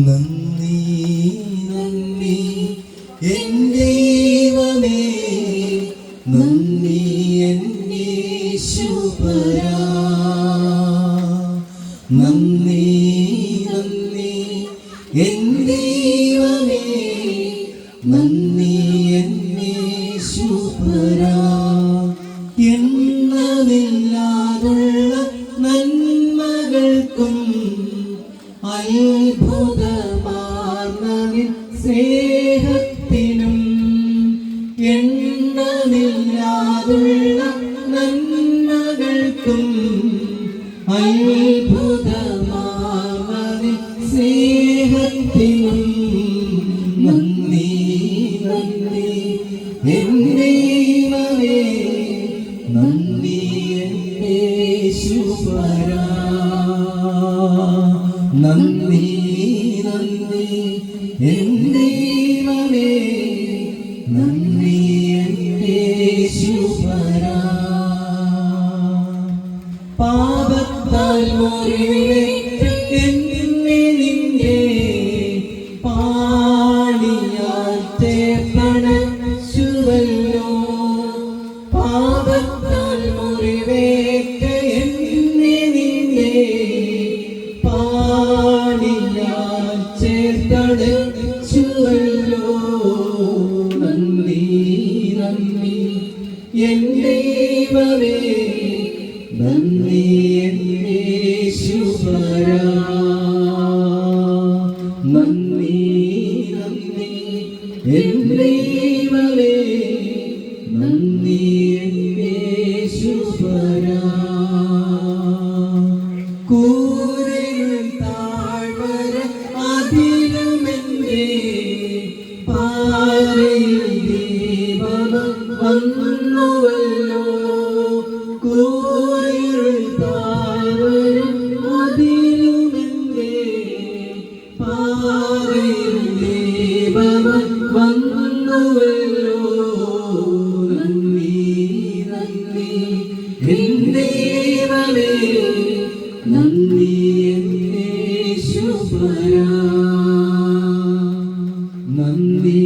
നന്ദി നന്ദി എൻ ദൈവമേ, നന്ദി എൻ യേശുപരാ. നന്ദി നന്ദി എൻ ദൈവമേ, നന്ദി എൻ യേശുപരാ. എണ്ണമില്ലാതുള്ള നന്മകൾക്കും അത്ഭുതമാർന്ന സ്നേഹത്തിനും, എണ്ണമില്ലാതുള്ള നന്മകൾക്കും അത്ഭുതമാർന്ന സ്നേഹത്തിനും നന്ദി നന്ദി എൻ ദൈവമേ, നന്ദി എൻ യേശുപരാ. നന്ദി നന്ദി എൻ ദൈവമേ, നന്ദി എൻ യേശുപരാ. പാപത്താൽ മുറിവേറ്റ എന്നെ നിന്റെ പാണിയാൽ ചേർത്തണച്ചുവല്ലോ. പാപത്താൽ മുറിവേറ്റ എന്നെ നിന്റെ പാണിയാൽ ചേർത്തണച്ചുവല്ലോ. നന്ദി നന്ദി എൻ ദൈവമേ, നന്ദി എൻ യേശുപരാ. നന്ദി നന്ദി എൻ ദൈവമേ, നന്ദി എൻ യേശുപരാ. കൂരിരുൾ താഴ്വര അതിലുമെന്റെ പാറയിൽ ദീപം വന്നുവല്ലോ. കൂരിരുൾ താഴ്വര അതിലുമെന്റെ പാറയിൽ ദീപം വന്നുവല്ലോ. നന്ദി നന്ദി എൻ ദൈവമേ, നന്ദി എൻ യേശുപരാ. നന്ദി